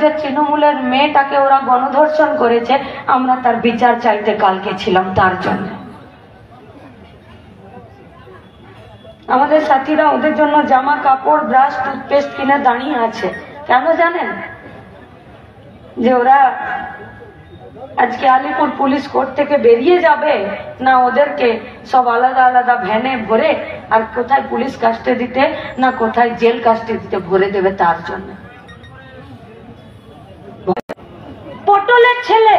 যে তৃণমূলের মেয়েটাকে ওরা গণধর্ষণ করেছে, আমরা তার বিচার চাইতে কালকে ছিলাম। তার জন্য আমাদের সাথীরা ওদের জন্য জামা কাপড়, ব্রাশ, টুথপেস্ট কিনে দাঁড়িয়ে আছে। কেন জানেন? যে ওরা আজকে আলিপুর পুলিশ কোর্ট থেকে বেরিয়ে যাবে না, ওদেরকে সব আলাদা আলাদা ভ্যানে ভরে আর কোথায় পুলিশ কাস্টাডিতে না কোথায় জেল কাস্টাডিতে ভরে দেবে। তার জন্য পটলের ছেলে,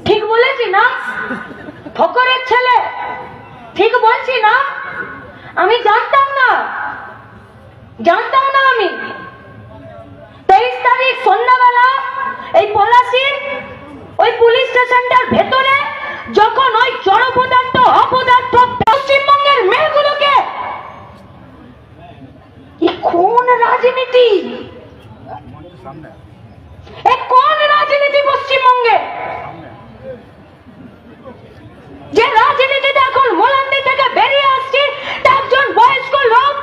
ঠিক বলেছি না? ফকরের ছেলে, ঠিক বলছি না? আমি জানতাম না আমি 23 তারিখ সন্ধ্যাবেলা এই পলাশীর ওই পুলিশ স্টেশনটার ভেতরে যখন ওই জড়পদার্থ অপদার্থ পশ্চিমবঙ্গের মেয়েগুলোকে, কোন রাজনীতি, কোন রাজনীতি পশ্চিমবঙ্গে? যে রাজনীতিতে এখন মোলান্দি থেকে বেরিয়ে আসছে, একজন বয়স্ক লোক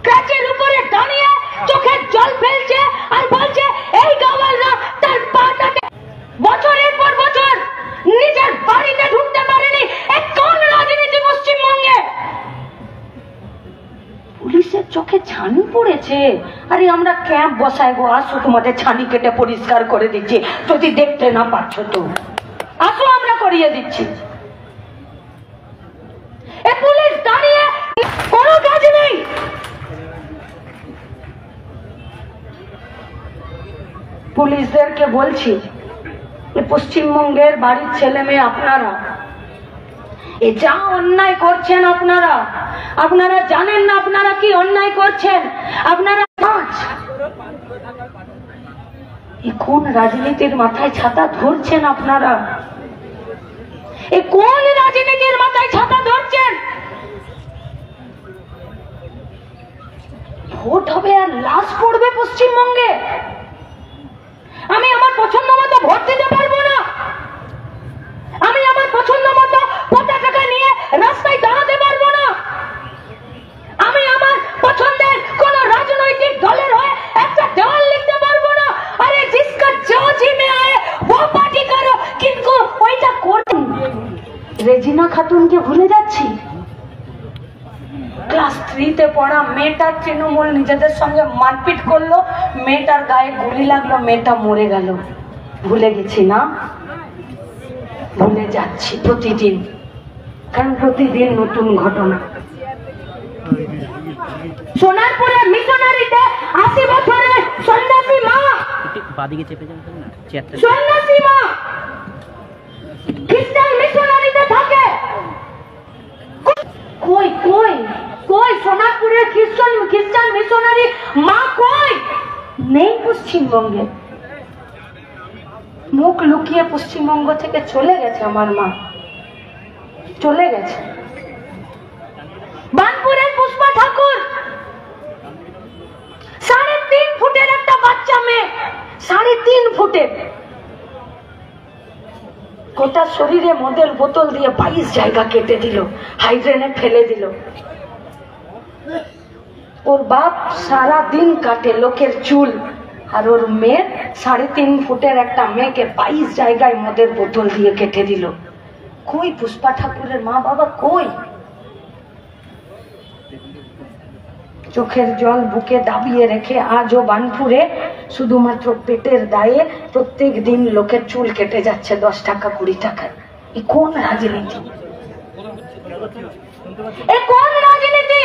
ক্রাচের উপরে দাঁড়িয়ে চোখের জল ফেলছে আর বলছে এই গাওয়ালরা তার পাটাকে বছরের পর বছর নিজের বাড়িতে ঢুকতে পারেনি। কোন রাজনীতি পশ্চিমবঙ্গে? পুলিশের চোখে ছানি পড়েছে। আরে আমরা ক্যাম্প বসাই গো, আসো তোমাদের ছানি কেটে পরিষ্কার করে দিচ্ছি। যদি দেখতে না পাচ্ছ তো আসো, আমরা করিয়ে দিচ্ছি। পুলিশ দাঁড়িয়ে কোনো কাজ নেই। পুলিশদেরকে বলছি, পশ্চিমবঙ্গের বাড়ির ছেলে মেয়ে আপনারা যা অন্যায় করছেন, আপনারা জানেন না আপনারা কি অন্যায় করছেন? আপনারা কোন রাজনীতির মাথায় ছাতা ধরছেন? আপনারা কোন রাজনীতির মাথায় ছাতা ধরছেন? ভোট হবে আর লাশ পড়বে পশ্চিমবঙ্গে। আমি আমার পছন্দ মতো ভোট দিতে পারবো না। আমি আমার পছন্দ মতো পতাকা নিয়ে রাস্তায় দাঁড়াতে পারবো না। আমি আমার পছন্দের কোন রাজনৈতিক দলের হয়ে একটা দেওয়াল লিখতে পারবো না। আরে জিসকা जो जी में आए वो पार्टी करो, কিন্তু ওইটা করুন। রেজিনা খাতুনকে ভুলে যাচ্ছি। ক্লাস 3-তে পড়া মেয়েটার তৃণমূল নিজেদের সঙ্গে মারপিট করলো, মেয়েটার গায়ে গুলি লাগলো, মেয়েটা মরে গেল। ভুলে গেছি না? ভুলে যাচ্ছি প্রতিদিন, কারণ প্রতিদিন নতুন ঘটনা। সোনারপুরের মিশনারিতে 80 বছরের সন্ন্যাসী মা, সন্ন্যাসী মা খ্রিস্টান মিশনারিতে থাকে। কই কই কই সোনারপুরের খ্রিস্টান মিশনারি মা কই? নেই পশ্চিমবঙ্গে। মুখ লুকিয়ে পশ্চিমবঙ্গ থেকে চলে গেছে আমার মা, চলে গেছে। বানপুরের পুষ্পা ঠাকুর 3.5 ফুটের একটা বাচ্চা মেয়ে, 3.5 ফুটের, গোটা শরীরে মদের বোতল দিয়ে 22 জায়গা কেটে দিল, হাইড্রেনে ফেলে দিল। ওর বাপ সারা দিন কাটে লোকের চুল, আর ওর মেয়ের 3.5 ফুটের একটা মেয়েকে 22 জায়গায় মদের বোতল দিয়ে কেটে দিল। কই পুষ্পা ঠাকুরের মা বাবা কই? চোখের জল বুকে দাবিয়ে রেখে আজও বানপুরে শুধুমাত্র পেটের দায়ে প্রত্যেক দিন লোকের চুল কেটে যাচ্ছে 10 টাকা 20 টাকায়। এ কোন রাজনীতি? এ কোন রাজনীতি?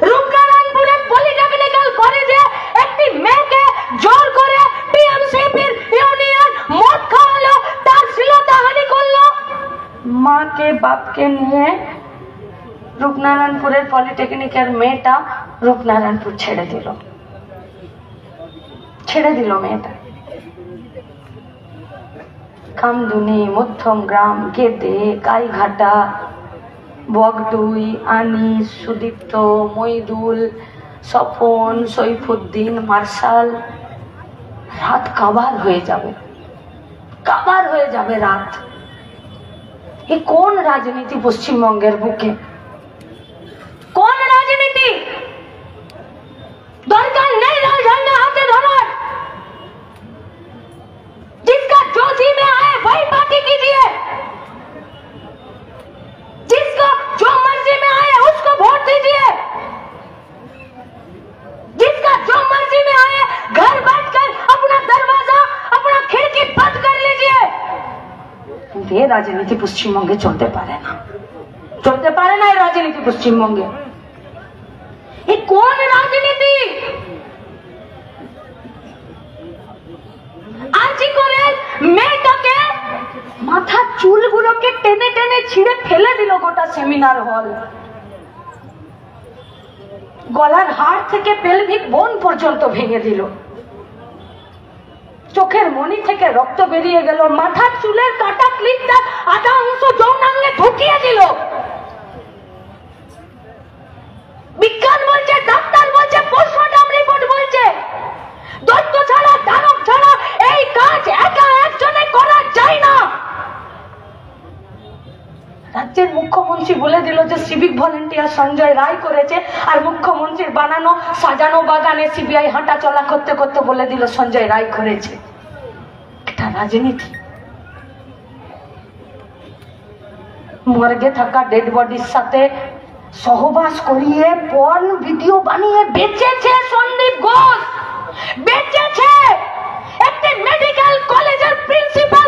রূপনারায়ণপুরের পলিটেকনিক্যাল কলেজে একটি মেয়েকে জোর করে টিএমসিপির ইউনিয়ন মদ খাওয়ালো, তার শ্লীলতাহানি করলো। মাকে বাপকে নিয়ে রূপনারায়ণপুরের পলিটেকনিকের মেয়েটা রূপনারায়ণপুর ছেড়ে দিল মেয়েটা। কামদুনি, মধ্যম গ্রাম, গেদে, গাইঘাটা, বগডুই, আনিস, সুদীপ্ত, মইদুল, স্বপন, সৈফুদ্দিন, মার্শাল, রাত কাবার হয়ে যাবে রাত। এ কোন রাজনীতি পশ্চিমবঙ্গের বুকে? কোন রাজনীতি? দরকার নেই কিন্তু এ রাজনীতি পশ্চিমবঙ্গে চলতে পারে না, চলতে পারে না এই রাজনীতি পশ্চিমবঙ্গে। এ কোন রাজনীতি? আজই করে মেয়েটাকে মাথার চুলগুলোকে টেনে টেনে ছিঁড়ে ফেলে দিল গোটা সেমিনার হল। গলার হাড় থেকে পেলভিক বোন পর্যন্ত ভেঙে দিল, চোখের মণি থেকে রক্ত বেরিয়ে গেল, মাথার চুলের কাটা ক্লিপটা আধা অংশ যৌনাঙ্গে ঢুকিয়ে দিল। বিজ্ঞান বলছে, ডাক্তার বলছে, পোস্টমর্টম রিপোর্ট বলছে, দৈত্য ছাড়া দানব ছাড়া এই কাজ একা একজনে করা যায় না। রাজ্যের মুখ্যমন্ত্রী বলে দিল যে সিভিক ভলেন্টিয়ার সঞ্জয় রায় করেছে, আর মুখ্যমন্ত্রীর বানানো সাজানো বাগানে সিবিআই হাঁটা চলা করতে করতে বলে দিল সঞ্জয় রায় করেছে। এটা রাজনীতি? মর্গে থাকা ডেড বডির সাথে সহবাস করিয়ে পর্ন ভিডিও বানিয়ে বেচেছে সন্দীপ ঘোষ, বেচেছে। একটি মেডিকেল কলেজের প্রিন্সিপাল